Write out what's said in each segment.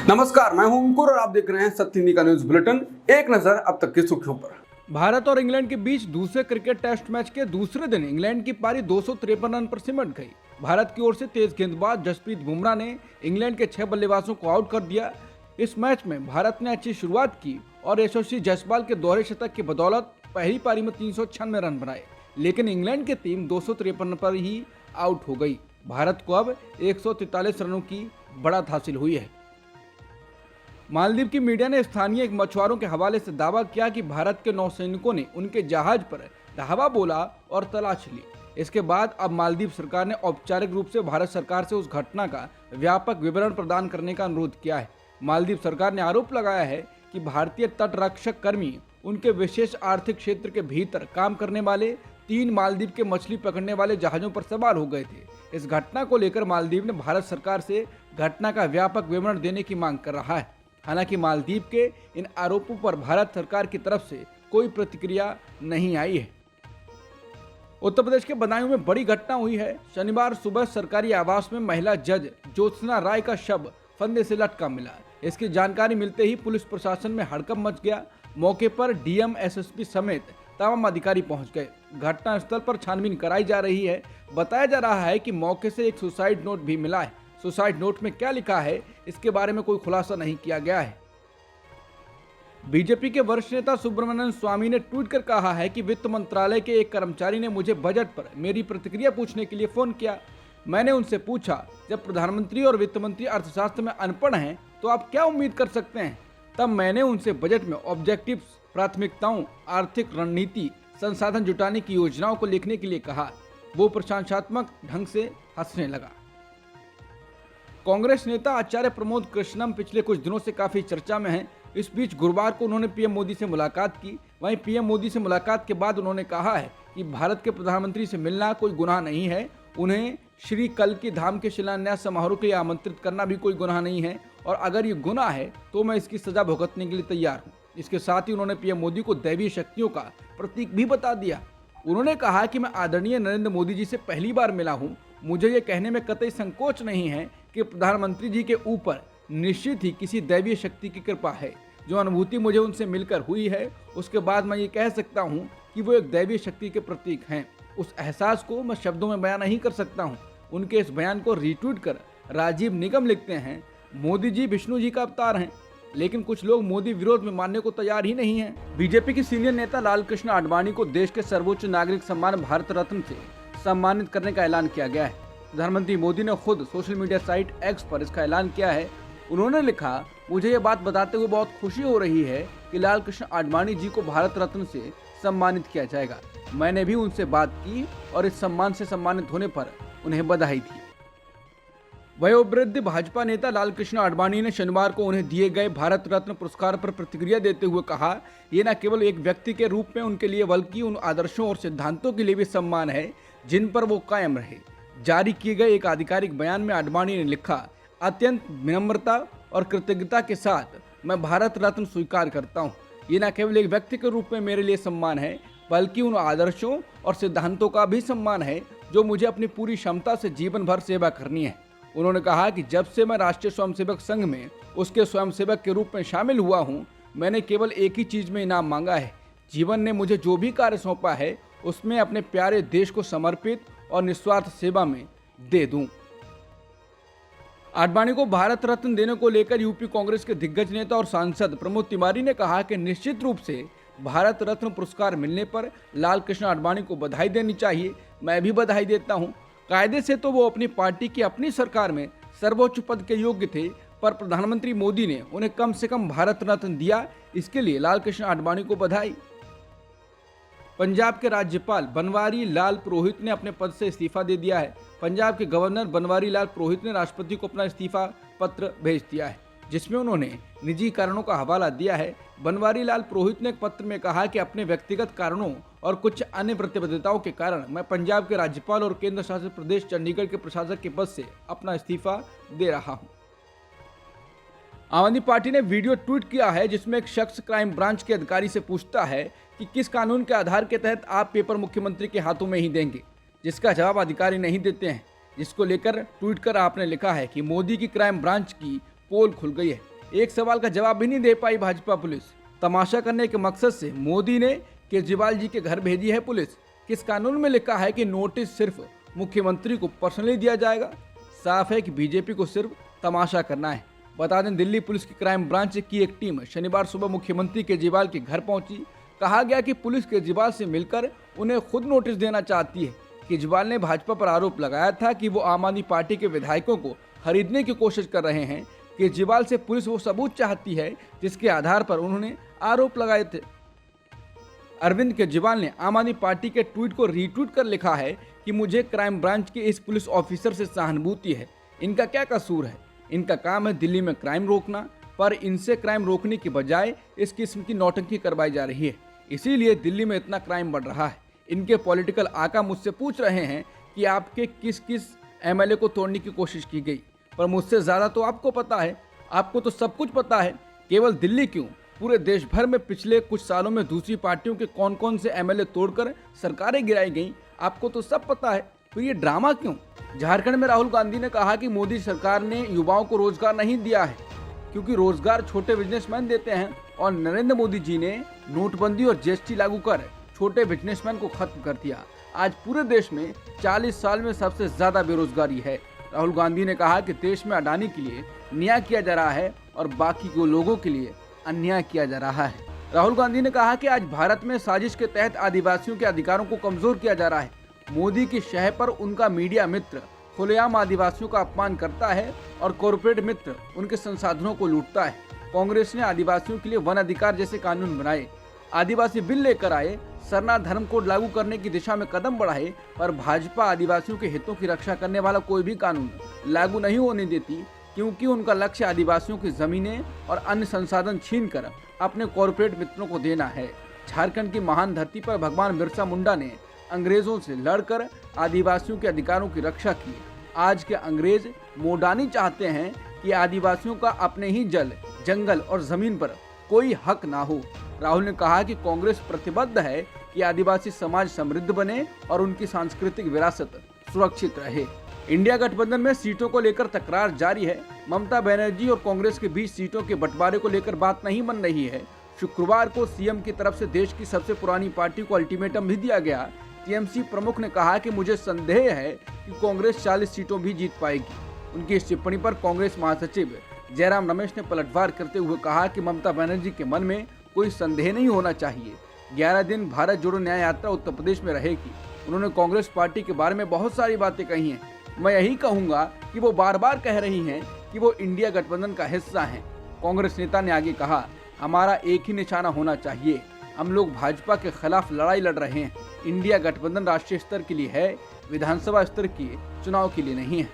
नमस्कार, मैं हूं अंकुर और आप देख रहे हैं सत्य हिंदी का न्यूज बुलेटिन। एक नजर अब तक की सुर्खियों पर। भारत और इंग्लैंड के बीच दूसरे क्रिकेट टेस्ट मैच के दूसरे दिन इंग्लैंड की पारी 253 रन पर सिमट गई। भारत की ओर से तेज गेंदबाज जसप्रीत बुमराह ने इंग्लैंड के 6 बल्लेबाजों को आउट कर दिया। इस मैच में भारत ने अच्छी शुरुआत की और यशस्वी जायसवाल के दोहरे शतक की बदौलत पहली पारी में 396 रन बनाए, लेकिन इंग्लैंड की टीम 253 पर ही आउट हो गई। भारत को अब 143 रनों की बढ़त हासिल हुई है। मालदीव की मीडिया ने स्थानीय मछुआरों के हवाले से दावा किया कि भारत के नौसैनिकों ने उनके जहाज पर धावा बोला और तलाश ली। इसके बाद अब मालदीव सरकार ने औपचारिक रूप से भारत सरकार से उस घटना का व्यापक विवरण प्रदान करने का अनुरोध किया है। मालदीव सरकार ने आरोप लगाया है कि भारतीय तटरक्षक कर्मी उनके विशेष आर्थिक क्षेत्र के भीतर काम करने वाले 3 मालदीव के मछली पकड़ने वाले जहाजों पर सवार हो गए थे। इस घटना को लेकर मालदीव ने भारत सरकार से घटना का व्यापक विवरण देने की मांग कर रहा है। हालांकि मालदीव के इन आरोपों पर भारत सरकार की तरफ से कोई प्रतिक्रिया नहीं आई है। उत्तर प्रदेश के बदायूं में बड़ी घटना हुई है। शनिवार सुबह सरकारी आवास में महिला जज ज्योत्सना राय का शव फंदे से लटका मिला। इसकी जानकारी मिलते ही पुलिस प्रशासन में हड़कंप मच गया। मौके पर डीएम, एसएसपी समेत तमाम अधिकारी पहुंच गए। घटनास्थल पर छानबीन कराई जा रही है। बताया जा रहा है कि मौके से एक सुसाइड नोट भी मिला है। सुसाइड नोट में क्या लिखा है, इसके बारे में कोई खुलासा नहीं किया गया है। बीजेपी के वरिष्ठ नेता सुब्रमण्यम स्वामी ने ट्वीट कर कहा है कि वित्त मंत्रालय के एक कर्मचारी ने मुझे बजट पर मेरी प्रतिक्रिया पूछने के लिए फोन किया। मैंने उनसे पूछा, जब प्रधानमंत्री और वित्त मंत्री अर्थशास्त्र में अनपढ़ हैं तो आप क्या उम्मीद कर सकते हैं। तब मैंने उनसे बजट में ऑब्जेक्टिव्स, प्राथमिकताओं, आर्थिक रणनीति, संसाधन जुटाने की योजनाओं को लिखने के लिए कहा। वो प्रशंसात्मक ढंग से हंसने लगा। कांग्रेस नेता आचार्य प्रमोद कृष्णम पिछले कुछ दिनों से काफी चर्चा में हैं। इस बीच गुरुवार को उन्होंने पीएम मोदी से मुलाकात की। वहीं पीएम मोदी से मुलाकात के बाद उन्होंने कहा है कि भारत के प्रधानमंत्री से मिलना कोई गुनाह नहीं है। उन्हें श्री कल्की धाम के शिलान्यास समारोह के लिए आमंत्रित करना भी कोई गुनाह नहीं है, और अगर ये गुनाह है तो मैं इसकी सजा भुगतने के लिए तैयार हूँ। इसके साथ ही उन्होंने पीएम मोदी को दैवीय शक्तियों का प्रतीक भी बता दिया। उन्होंने कहा कि मैं आदरणीय नरेंद्र मोदी जी से पहली बार मिला हूँ। मुझे ये कहने में कतई संकोच नहीं है कि प्रधानमंत्री जी के ऊपर निश्चित ही किसी दैवीय शक्ति की कृपा है। जो अनुभूति मुझे उनसे मिलकर हुई है, उसके बाद मैं ये कह सकता हूँ कि वो एक दैवीय शक्ति के प्रतीक हैं। उस एहसास को मैं शब्दों में बयान नहीं कर सकता हूँ। उनके इस बयान को रीट्वीट कर राजीव निगम लिखते हैं, मोदी जी विष्णु जी का अवतार हैं, लेकिन कुछ लोग मोदी विरोध में मानने को तैयार ही नहीं है। बीजेपी की सीनियर नेता लालकृष्ण आडवाणी को देश के सर्वोच्च नागरिक सम्मान भारत रत्न से सम्मानित करने का ऐलान किया गया है। प्रधानमंत्री मोदी ने खुद सोशल मीडिया साइट एक्स पर इसका ऐलान किया है। उन्होंने लिखा, मुझे ये बात बताते हुए बहुत खुशी हो रही है कि लालकृष्ण आडवाणी जी को भारत रत्न से सम्मानित किया जाएगा। मैंने भी उनसे बात की और इस सम्मान से सम्मानित होने पर उन्हें बधाई दी। वयोवृद्ध भाजपा नेता लालकृष्ण आडवाणी ने शनिवार को उन्हें दिए गए भारत रत्न पुरस्कार पर प्रतिक्रिया देते हुए कहा, ये न केवल एक व्यक्ति के रूप में उनके लिए बल्कि उन आदर्शों और सिद्धांतों के लिए भी सम्मान है जिन पर वो कायम रहे। जारी किए गए एक आधिकारिक बयान में आडवाणी ने लिखा, अत्यंत विनम्रता और कृतज्ञता के साथ मैं भारत रत्न स्वीकार करता हूँ। ये न केवल एक व्यक्ति के रूप में मेरे लिए सम्मान है बल्कि उन आदर्शों और सिद्धांतों का भी सम्मान है जो मुझे अपनी पूरी क्षमता से जीवन भर सेवा करनी है। उन्होंने कहा कि जब से मैं राष्ट्रीय स्वयंसेवक संघ में उसके स्वयंसेवक के रूप में शामिल हुआ हूँ, मैंने केवल एक ही चीज में इनाम मांगा है। जीवन ने मुझे जो भी कार्य सौंपा है उसमें अपने प्यारे देश को समर्पित और निस्वार्थ सेवा में दे दूं। आडवाणी को भारत रत्न देने को लेकर यूपी कांग्रेस के दिग्गज नेता और सांसद प्रमोद तिवारी ने कहा कि निश्चित रूप से भारत रत्न पुरस्कार मिलने पर लालकृष्ण आडवाणी को बधाई देनी चाहिए। मैं भी बधाई देता हूं। कायदे से तो वो अपनी पार्टी की अपनी सरकार में सर्वोच्च पद के योग्य थे, पर प्रधानमंत्री मोदी ने उन्हें कम से कम भारत रत्न दिया। इसके लिए लालकृष्ण आडवाणी को बधाई। पंजाब के राज्यपाल बनवारी लाल पुरोहित ने अपने पद से इस्तीफा दे दिया है। पंजाब के गवर्नर बनवारी लाल पुरोहित ने राष्ट्रपति को अपना इस्तीफा पत्र भेज दिया है, जिसमें उन्होंने निजी कारणों का हवाला दिया है। बनवारी लाल पुरोहित ने एक पत्र में कहा कि अपने व्यक्तिगत कारणों और कुछ अन्य प्रतिबद्धताओं के कारण मैं पंजाब के राज्यपाल और केंद्र शासित प्रदेश चंडीगढ़ के प्रशासक के पद से अपना इस्तीफा दे रहा हूं। आम आदमी पार्टी ने वीडियो ट्वीट किया है जिसमें एक शख्स क्राइम ब्रांच के अधिकारी से पूछता है कि किस कानून के आधार के तहत आप पेपर मुख्यमंत्री के हाथों में ही देंगे, जिसका जवाब अधिकारी नहीं देते हैं। जिसको लेकर ट्वीट कर आपने लिखा है कि मोदी की क्राइम ब्रांच की पोल खुल गई है। एक सवाल का जवाब भी नहीं दे पाई भाजपा पुलिस। तमाशा करने के मकसद से मोदी ने केजरीवाल जी के घर भेजी है पुलिस। किस कानून में लिखा है कि नोटिस सिर्फ मुख्यमंत्री को पर्सनली दिया जाएगा? साफ है कि बीजेपी को सिर्फ तमाशा करना है। बता दें, दिल्ली पुलिस की क्राइम ब्रांच की एक टीम शनिवार सुबह मुख्यमंत्री केजरीवाल के घर पहुंची। कहा गया कि पुलिस केजरीवाल से मिलकर उन्हें खुद नोटिस देना चाहती है। केजरीवाल ने भाजपा पर आरोप लगाया था कि वो आम आदमी पार्टी के विधायकों को खरीदने की कोशिश कर रहे हैं। केजरीवाल से पुलिस वो सबूत चाहती है जिसके आधार पर उन्होंने आरोप लगाए थे। अरविंद केजरीवाल ने आम आदमी पार्टी के ट्वीट को रीट्वीट कर लिखा है कि मुझे क्राइम ब्रांच के इस पुलिस ऑफिसर से सहानुभूति है। इनका क्या कसूर है? इनका काम है दिल्ली में क्राइम रोकना, पर इनसे क्राइम रोकने की बजाय इस किस्म की नौटंकी करवाई जा रही है। इसीलिए दिल्ली में इतना क्राइम बढ़ रहा है। इनके पॉलिटिकल आका मुझसे पूछ रहे हैं कि आपके किस किस एमएलए को तोड़ने की कोशिश की गई, पर मुझसे ज़्यादा तो आपको पता है। आपको तो सब कुछ पता है। केवल दिल्ली क्यों, पूरे देश भर में पिछले कुछ सालों में दूसरी पार्टियों के कौन कौन से एमएलए तोड़कर सरकारें गिराई गईं, आपको तो सब पता है। फिर ये ड्रामा क्यों? झारखंड में राहुल गांधी ने कहा कि मोदी सरकार ने युवाओं को रोजगार नहीं दिया है, क्योंकि रोजगार छोटे बिजनेसमैन देते हैं, और नरेंद्र मोदी जी ने नोटबंदी और जीएसटी लागू कर छोटे बिजनेसमैन को खत्म कर दिया। आज पूरे देश में 40 साल में सबसे ज्यादा बेरोजगारी है। राहुल गांधी ने कहा कि देश में अडानी के लिए न्याय किया जा रहा है और बाकी के लोगों के लिए अन्याय किया जा रहा है। राहुल गांधी ने कहा कि आज भारत में साजिश के तहत आदिवासियों के अधिकारों को कमजोर किया जा रहा है। मोदी की शह पर उनका मीडिया मित्र खुलेआम आदिवासियों का अपमान करता है और कॉरपोरेट मित्र उनके संसाधनों को लूटता है। कांग्रेस ने आदिवासियों के लिए वन अधिकार जैसे कानून बनाए, आदिवासी बिल लेकर आए, सरना धर्म कोड लागू करने की दिशा में कदम बढ़ाए, पर भाजपा आदिवासियों के हितों की रक्षा करने वाला कोई भी कानून लागू नहीं होने देती, क्योंकि उनका लक्ष्य आदिवासियों की जमीनें और अन्य संसाधन छीनकर अपने कॉरपोरेट मित्रों को देना है। झारखंड की महान धरती पर भगवान बिरसा मुंडा ने अंग्रेजों से लड़कर आदिवासियों के अधिकारों की रक्षा की। आज के अंग्रेज मोडानी चाहते हैं कि आदिवासियों का अपने ही जल, जंगल और जमीन पर कोई हक ना हो। राहुल ने कहा कि कांग्रेस प्रतिबद्ध है कि आदिवासी समाज समृद्ध बने और उनकी सांस्कृतिक विरासत सुरक्षित रहे। इंडिया गठबंधन में सीटों को लेकर तकरार जारी है। ममता बनर्जी और कांग्रेस के बीच सीटों के बंटवारे को लेकर बात नहीं बन रही है। शुक्रवार को सीएम की तरफ से देश की सबसे पुरानी पार्टी को अल्टीमेटम भी दिया गया। टीएमसी प्रमुख ने कहा कि मुझे संदेह है कि कांग्रेस 40 सीटों भी जीत पाएगी। उनकी इस टिप्पणी पर कांग्रेस महासचिव जयराम रमेश ने पलटवार करते हुए कहा कि ममता बनर्जी के मन में कोई संदेह नहीं होना चाहिए। 11 दिन भारत जोड़ो न्याय यात्रा उत्तर प्रदेश में रहेगी। उन्होंने कांग्रेस पार्टी के बारे में बहुत सारी बातें कही हैं। मैं यही कहूंगा कि वो बार बार कह रही हैं कि वो इंडिया गठबंधन का हिस्सा हैं। कांग्रेस नेता ने आगे कहा, हमारा एक ही निशाना होना चाहिए। हम लोग भाजपा के खिलाफ लड़ाई लड़ रहे हैं। इंडिया गठबंधन राष्ट्रीय स्तर के लिए है, विधानसभा स्तर के चुनाव के लिए नहीं है।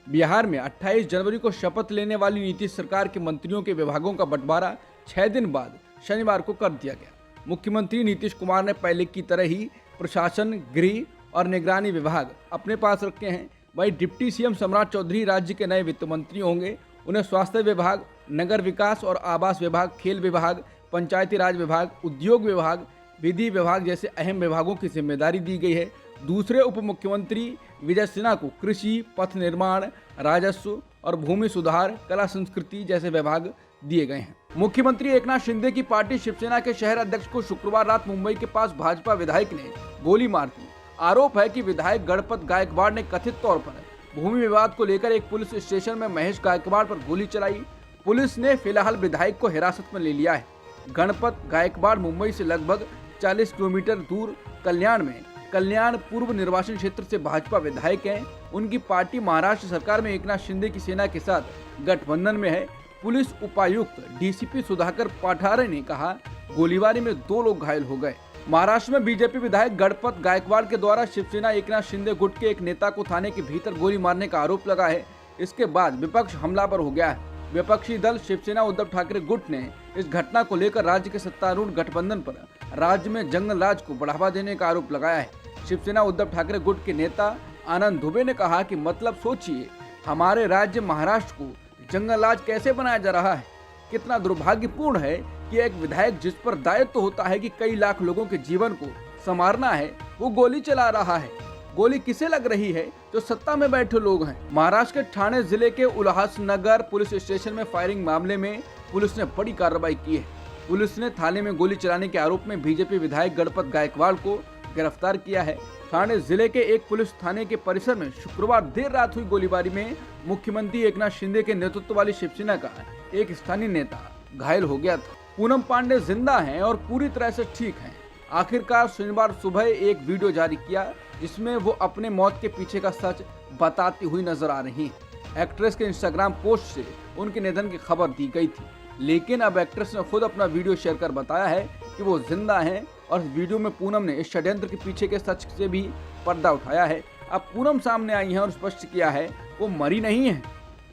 बिहार में 28 जनवरी को शपथ लेने वाली नीतीश सरकार के मंत्रियों के विभागों का बंटवारा 6 दिन बाद शनिवार को कर दिया गया। मुख्यमंत्री नीतीश कुमार ने पहले की तरह ही प्रशासन, गृह और निगरानी विभाग अपने पास रखे हैं। वहीं डिप्टी सीएम सम्राट चौधरी राज्य के नए वित्त मंत्री होंगे। उन्हें स्वास्थ्य विभाग, नगर विकास और आवास विभाग, खेल विभाग, पंचायती राज विभाग, उद्योग विभाग, विधि विभाग जैसे अहम विभागों की जिम्मेदारी दी गई है। दूसरे उप मुख्यमंत्री विजय सिन्हा को कृषि, पथ निर्माण, राजस्व और भूमि सुधार, कला संस्कृति जैसे विभाग दिए गए हैं। मुख्यमंत्री एकनाथ शिंदे की पार्टी शिवसेना के शहर अध्यक्ष को शुक्रवार रात मुंबई के पास भाजपा विधायक ने गोली मार दी। आरोप है कि विधायक गणपत गायकवाड़ ने कथित तौर पर भूमि विवाद को लेकर एक पुलिस स्टेशन में महेश गायकवाड़ पर गोली चलाई। पुलिस ने फिलहाल विधायक को हिरासत में ले लिया है। गणपत गायकवाड़ मुंबई से लगभग 40 किलोमीटर दूर कल्याण पूर्व निर्वाचन क्षेत्र से भाजपा विधायक हैं। उनकी पार्टी महाराष्ट्र सरकार में एकनाथ शिंदे की सेना के साथ गठबंधन में है। पुलिस उपायुक्त डीसीपी सुधाकर पाठारे ने कहा, गोलीबारी में 2 लोग घायल हो गए। महाराष्ट्र में बीजेपी विधायक गणपत गायकवाड़ के द्वारा शिवसेना एकनाथ शिंदे गुट के एक नेता को थाने के भीतर गोली मारने का आरोप लगा है। इसके बाद विपक्ष हमलावर हो गया है। विपक्षी दल शिवसेना उद्धव ठाकरे गुट ने इस घटना को लेकर राज्य के सत्तारूढ़ गठबंधन पर राज्य में जंगल राज को बढ़ावा देने का आरोप लगाया है। शिवसेना उद्धव ठाकरे गुट के नेता आनंद दुबे ने कहा कि मतलब सोचिए, हमारे राज्य महाराष्ट्र को जंगल राज कैसे बनाया जा रहा है। कितना दुर्भाग्यपूर्ण है कि एक विधायक जिस पर दायित्व होता है कि कई लाख लोगों के जीवन को संवारना है, वो गोली चला रहा है। गोली किसे लग रही है? जो सत्ता में बैठे लोग हैं। महाराष्ट्र के ठाणे जिले के उल्हासनगर पुलिस स्टेशन में फायरिंग मामले में पुलिस ने बड़ी कार्रवाई की है। पुलिस ने थाने में गोली चलाने के आरोप में बीजेपी विधायक गणपत गायकवाड़ को गिरफ्तार किया है। ठाणे जिले के एक पुलिस थाने के परिसर में शुक्रवार देर रात हुई गोलीबारी में मुख्यमंत्री एकनाथ शिंदे के नेतृत्व वाली शिवसेना का एक स्थानीय नेता घायल हो गया था। पूनम पांडे जिंदा हैं और पूरी तरह से ठीक हैं। आखिरकार शनिवार सुबह एक वीडियो जारी किया जिसमें वो अपने मौत के पीछे का सच बताती हुई नजर आ रही हैं। एक्ट्रेस के इंस्टाग्राम पोस्ट से उनके निधन की खबर दी गई थी, लेकिन अब एक्ट्रेस ने खुद अपना वीडियो शेयर कर बताया है कि वो जिंदा हैं और इस वीडियो में पूनम ने इस षड्यंत्र के पीछे के सच से भी पर्दा उठाया है। अब पूनम सामने आई है और स्पष्ट किया है वो मरी नहीं है।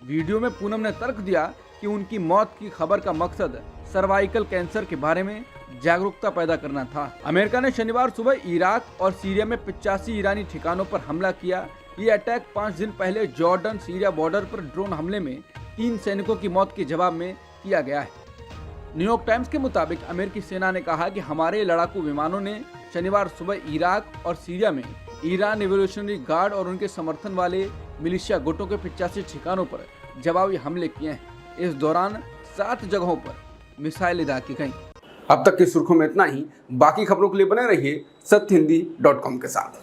वीडियो में पूनम ने तर्क दिया कि उनकी मौत की खबर का मकसद सर्वाइकल कैंसर के बारे में जागरूकता पैदा करना था। अमेरिका ने शनिवार सुबह इराक और सीरिया में 85 ईरानी ठिकानों पर हमला किया। ये अटैक 5 दिन पहले जॉर्डन सीरिया बॉर्डर पर ड्रोन हमले में 3 सैनिकों की मौत के जवाब में किया गया है। न्यूयॉर्क टाइम्स के मुताबिक अमेरिकी सेना ने कहा कि हमारे लड़ाकू विमानों ने शनिवार सुबह इराक और सीरिया में ईरान रिवॉल्यूशनरी गार्ड और उनके समर्थन वाले मिलिशिया गुटों के 85 ठिकानों पर जवाबी हमले किए हैं। इस दौरान 7 जगहों पर मिसाइलें दागी गईं। अब तक की सुर्खियों में इतना ही। बाकी खबरों के लिए बने रहिए सत्यहिंदी.com के साथ।